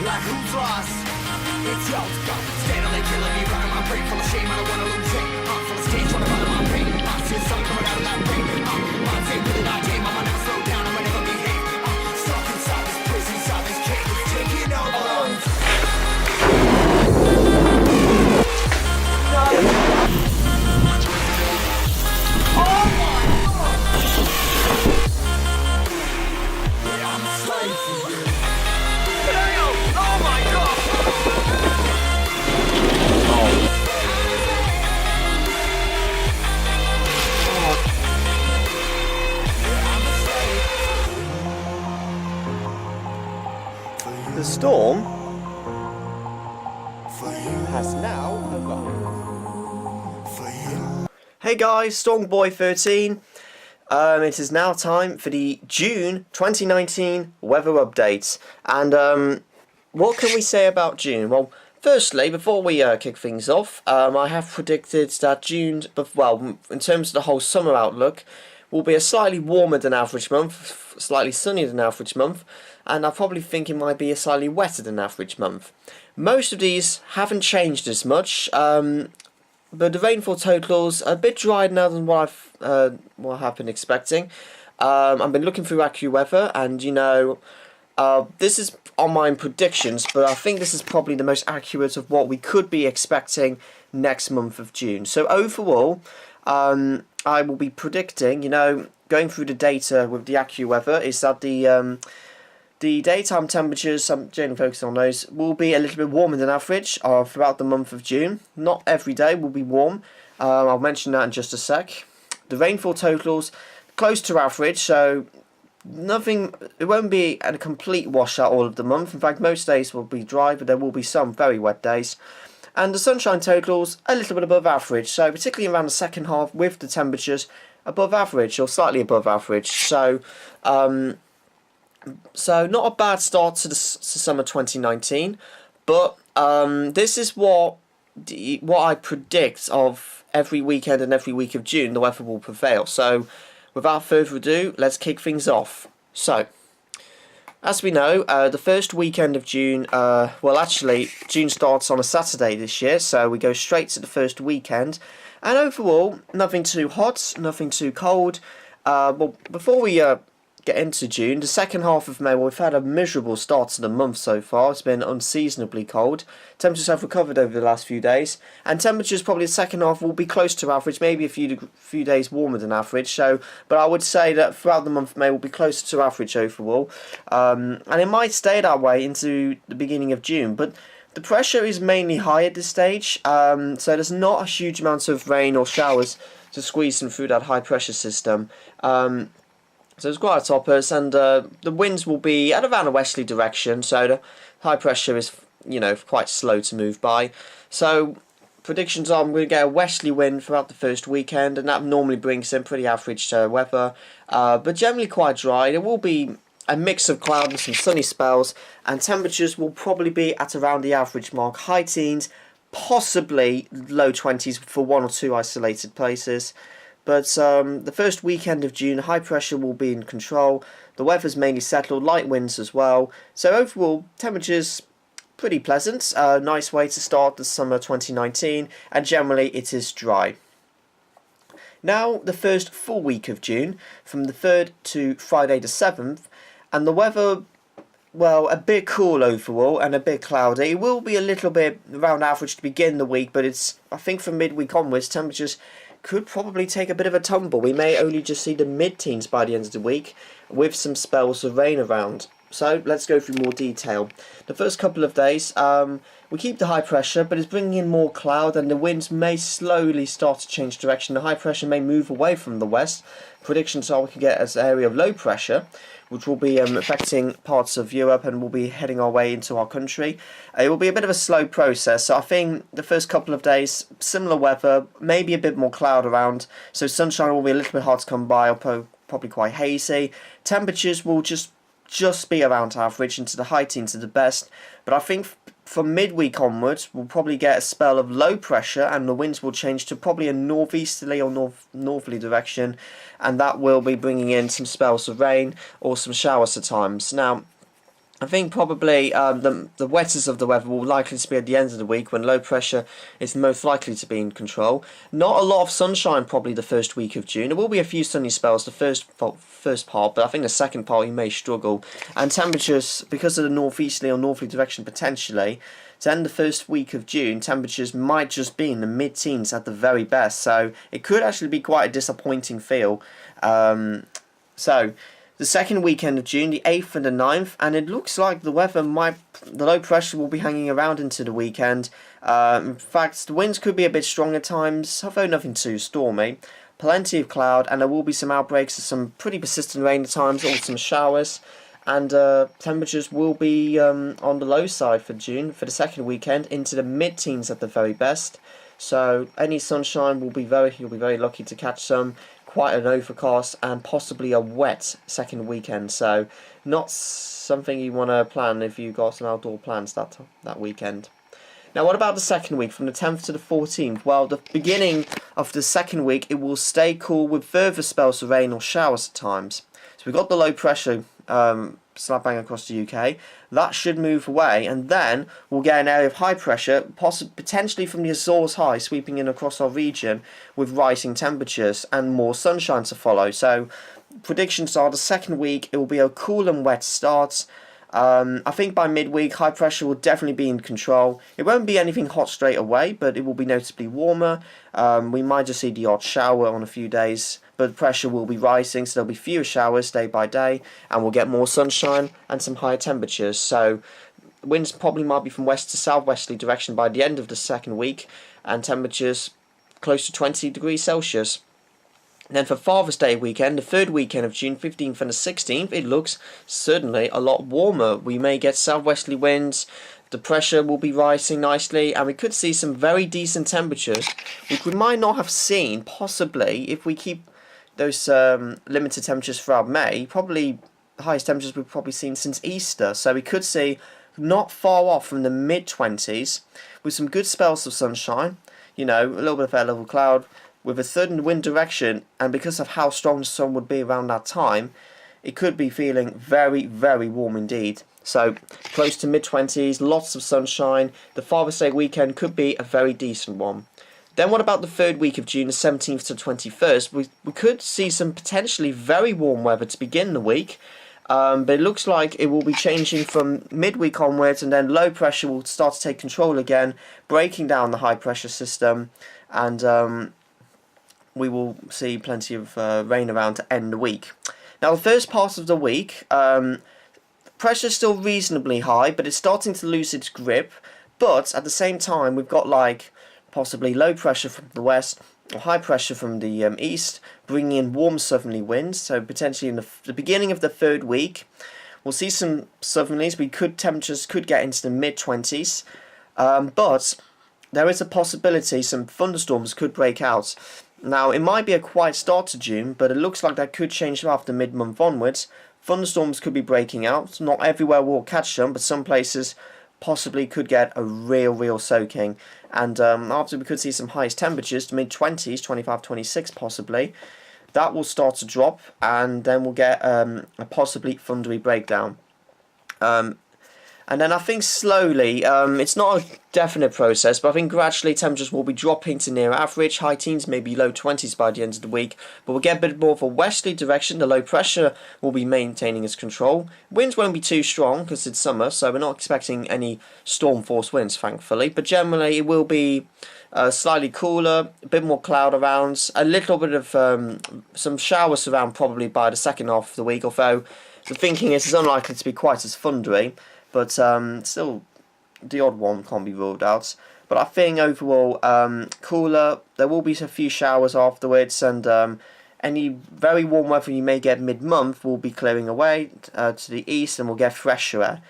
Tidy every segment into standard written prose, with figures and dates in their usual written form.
like who's lost? It's yo, steadily killing me, rocking my brain full of shame. I don't wanna lose it. Full of stage, trying to follow my pain. See the sun coming out of that rain. My day really not game. I'ma never slow down. I'ma never be hit. Stuck inside this prison, inside this cage, it's taking over. The storm has now arrived. Hey guys, Stormboy13. It is now time for the June 2019 weather update. And what can we say about June? Well, firstly, before we kick things off, I have predicted that June, well, in terms of the whole summer outlook, will be a slightly warmer than average month, slightly sunnier than average month, and I probably think it might be a slightly wetter than average month. Most of these haven't changed as much, but the rainfall totals are a bit drier now than what I've been expecting. I've been looking through AccuWeather, and you know, this is on my predictions, but I think this is probably the most accurate of what we could be expecting next month of June. So overall, I will be predicting, you know, going through the data with the AccuWeather, is that the daytime temperatures, I'm generally focusing on those, will be a little bit warmer than average throughout the month of June. Not every day will be warm. I'll mention that in just a sec. The rainfall totals close to average, so nothing. It won't be a complete washout all of the month. In fact, most days will be dry, but there will be some very wet days. And the sunshine totals a little bit above average, so particularly around the second half with the temperatures above average or slightly above average. So not a bad start to summer 2019, but this is what I predict of every weekend and every week of June. The weather will prevail. So without further ado, let's kick things off. So, as we know, the first weekend of June, well actually, June starts on a Saturday this year, so we go straight to the first weekend. And overall, nothing too hot, nothing too cold. Well, before we get into June, the second half of May, well, we've had a miserable start to the month so far. It's been unseasonably cold. Temperatures have recovered over the last few days, and temperatures probably the second half will be close to average, maybe a few days warmer than average. So, but I would say that throughout the month of May will be closer to average overall, and it might stay that way into the beginning of June. But the pressure is mainly high at this stage, so there's not a huge amount of rain or showers to squeeze them through that high pressure system. So it's quite toppers, and the winds will be at around a westerly direction, so the high pressure is, you know, quite slow to move by. So predictions are I'm going to get a westerly wind throughout the first weekend, and that normally brings in pretty average weather, but generally quite dry. There will be a mix of cloud and some sunny spells, and temperatures will probably be at around the average mark, high teens, possibly low 20s for one or two isolated places. But the first weekend of June, high pressure will be in control. The weather's mainly settled, light winds as well. So overall, temperatures pretty pleasant. Nice way to start the summer 2019, and generally it is dry. Now the first full week of June, from the 3rd to Friday the 7th, and the weather, well, a bit cool overall and a bit cloudy. It will be a little bit around average to begin the week, but it's, I think from midweek onwards, temperatures could probably take a bit of a tumble. We may only just see the mid-teens by the end of the week, with some spells of rain around. So let's go through more detail. The first couple of days, we keep the high pressure, but it's bringing in more cloud, and the winds may slowly start to change direction. The high pressure may move away from the west. Predictions are we can get an area of low pressure, which will be affecting parts of Europe and will be heading our way into our country. It will be a bit of a slow process, so I think the first couple of days, similar weather, maybe a bit more cloud around, so sunshine will be a little bit hard to come by, or probably quite hazy. Temperatures will just be around average into the high teens at the best, but I think from midweek onwards we'll probably get a spell of low pressure, and the winds will change to probably a northeasterly or northerly direction, and that will be bringing in some spells of rain or some showers at times. Now, I think probably the wettest of the weather will likely to be at the end of the week when low pressure is most likely to be in control. Not a lot of sunshine probably the first week of June. There will be a few sunny spells the first part, but I think the second part you may struggle. And temperatures, because of the northeasterly or northerly direction potentially, to end the first week of June, temperatures might just be in the mid-teens at the very best. So it could actually be quite a disappointing feel. So the second weekend of June, the 8th and the 9th, and it looks like the low pressure will be hanging around into the weekend. In fact, the winds could be a bit strong at times, although nothing too stormy. Plenty of cloud, and there will be some outbreaks of some pretty persistent rain at times, or some showers. And temperatures will be on the low side for June, for the second weekend, into the mid-teens at the very best. So any sunshine you'll be very lucky to catch some. Quite an overcast and possibly a wet second weekend, so not something you want to plan if you've got some outdoor plans that weekend. Now, what about the second week, from the 10th to the 14th? Well, the beginning of the second week, it will stay cool with further spells of rain or showers at times. So we've got the low pressure slap bang across the UK. That should move away, and then we'll get an area of high pressure, potentially from the Azores high, sweeping in across our region with rising temperatures and more sunshine to follow. So predictions are the second week, it will be a cool and wet start. I think by midweek, high pressure will definitely be in control. It won't be anything hot straight away, but it will be noticeably warmer. We might just see the odd shower on a few days, but pressure will be rising, so there'll be fewer showers day by day, and we'll get more sunshine and some higher temperatures. So winds probably might be from west to southwesterly direction by the end of the second week, and temperatures close to 20 degrees Celsius. And then for Father's Day weekend, the third weekend of June, 15th and the 16th, it looks certainly a lot warmer. We may get southwesterly winds, the pressure will be rising nicely, and we could see some very decent temperatures, which we might not have seen, possibly, if we keep those limited temperatures throughout May. Probably the highest temperatures we've probably seen since Easter. So we could see not far off from the mid-20s, with some good spells of sunshine, you know, a little bit of air level cloud, with a certain wind direction, and because of how strong the sun would be around that time, it could be feeling very, very warm indeed. So close to mid-20s, lots of sunshine. The Father's Day weekend could be a very decent one. Then what about the third week of June, the 17th to 21st? We could see some potentially very warm weather to begin the week, but it looks like it will be changing from midweek onwards, and then low pressure will start to take control again, breaking down the high pressure system, and we will see plenty of rain around to end the week. Now, the first part of the week, pressure is still reasonably high, but it's starting to lose its grip. But at the same time, we've got like possibly low pressure from the west or high pressure from the east, bringing in warm southerly winds. So potentially in the beginning of the third week, we'll see some southerlies. Temperatures could get into the mid-20s, but there is a possibility some thunderstorms could break out. Now, it might be a quiet start to June, but it looks like that could change after mid-month onwards. Thunderstorms could be breaking out. Not everywhere will catch them, but some places possibly could get a real soaking. And after we could see some highest temperatures to mid-20s, 25, 26 possibly, that will start to drop, and then we'll get a possibly thundery breakdown. And then I think slowly, it's not a definite process, but I think gradually temperatures will be dropping to near average, high teens, maybe low 20s by the end of the week, but we'll get a bit more of a westerly direction. The low pressure will be maintaining its control. Winds won't be too strong because it's summer, so we're not expecting any storm force winds, thankfully, but generally it will be slightly cooler, a bit more cloud around, a little bit of some showers around probably by the second half of the week, although the thinking is it's unlikely to be quite as thundery. But still, the odd one can't be ruled out. But I think overall, cooler. There will be a few showers afterwards, and any very warm weather you may get mid-month will be clearing away to the east, and we'll get fresher air.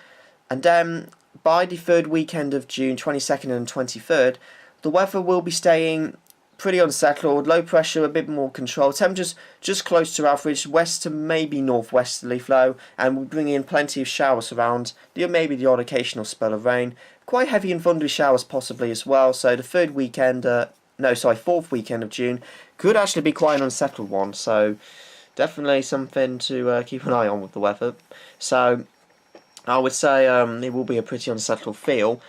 And then by the third weekend of June, 22nd and 23rd, the weather will be staying pretty unsettled, low pressure, a bit more control, temperatures just close to average, west to maybe northwesterly flow, and we'll bring in plenty of showers around, maybe the odd occasional spell of rain, quite heavy and thundery showers possibly as well. So the fourth weekend of June could actually be quite an unsettled one, so definitely something to keep an eye on with the weather. So I would say it will be a pretty unsettled feel.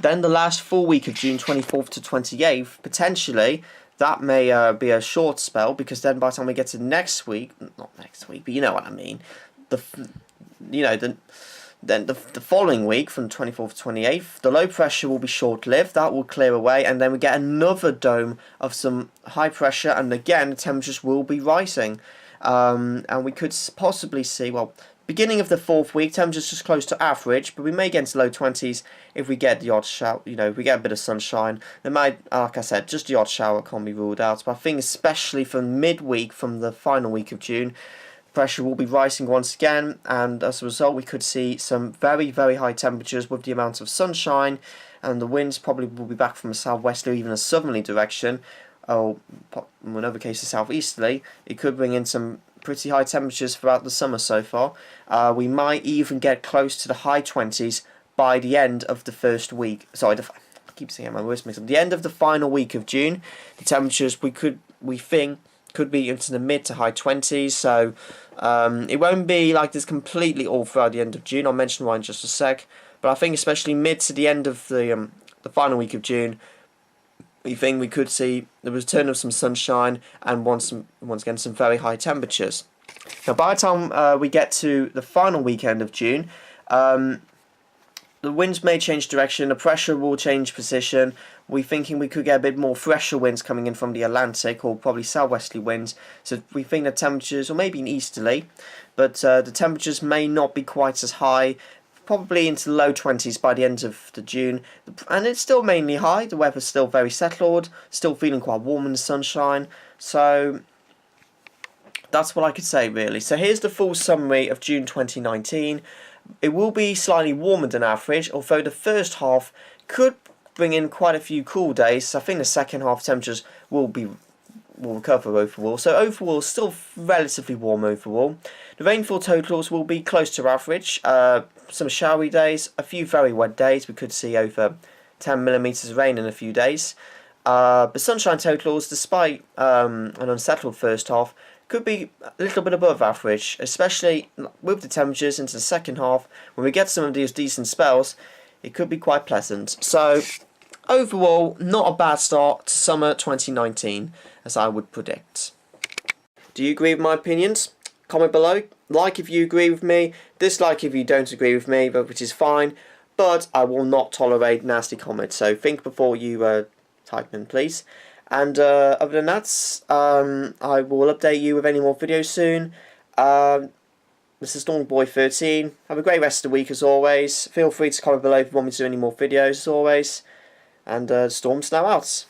Then the last full week of June, 24th to 28th, potentially that may be a short spell, because then by the time we get to next week, not next week, but you know what I mean, the you know the following week from 24th to 28th, the low pressure will be short-lived. That will clear away, and then we get another dome of some high pressure, and again the temperatures will be rising, and we could possibly see, well, beginning of the fourth week, temperatures just close to average, but we may get into low 20s if we get the odd shower. You know, if we get a bit of sunshine. There might, like I said, just the odd shower can't be ruled out. But I think especially from midweek, from the final week of June, pressure will be rising once again, and as a result, we could see some very, very high temperatures with the amount of sunshine, and the winds probably will be back from a southwesterly or even a southerly direction, or in other cases southeasterly. It could bring in some pretty high temperatures throughout the summer so far. We might even get close to the high 20s by the end of the first week. Sorry, I keep saying my words mixed up. The end of the final week of June, the temperatures we think could be into the mid to high 20s. So it won't be like this completely all throughout the end of June. I'll mention why in just a sec. But I think especially mid to the end of the final week of June, we think we could see the return of some sunshine and once again some very high temperatures. Now, by the time we get to the final weekend of June, the winds may change direction, the pressure will change position. We're thinking we could get a bit more fresher winds coming in from the Atlantic, or probably southwesterly winds. So we think the temperatures, or maybe an easterly, but the temperatures may not be quite as high. Probably into the low 20s by the end of the June, and it's still mainly high. The weather's still very settled, still feeling quite warm in the sunshine. So that's what I could say really. So here's the full summary of June 2019. It will be slightly warmer than average, although the first half could bring in quite a few cool days. So I think the second half temperatures will recover overall. So overall, still relatively warm overall. The rainfall totals will be close to average. Some showery days, a few very wet days. We could see over 10 millimeters of rain in a few days. But sunshine totals, despite an unsettled first half, could be a little bit above average, especially with the temperatures into the second half. When we get some of these decent spells, it could be quite pleasant. So overall, not a bad start to summer 2019, as I would predict. Do you agree with my opinions? Comment below. Like if you agree with me, dislike if you don't agree with me, but which is fine. But I will not tolerate nasty comments, so think before you type in, please. And other than that, I will update you with any more videos soon. This is Stormboy13. Have a great rest of the week as always. Feel free to comment below if you want me to do any more videos as always. And Storm's now out.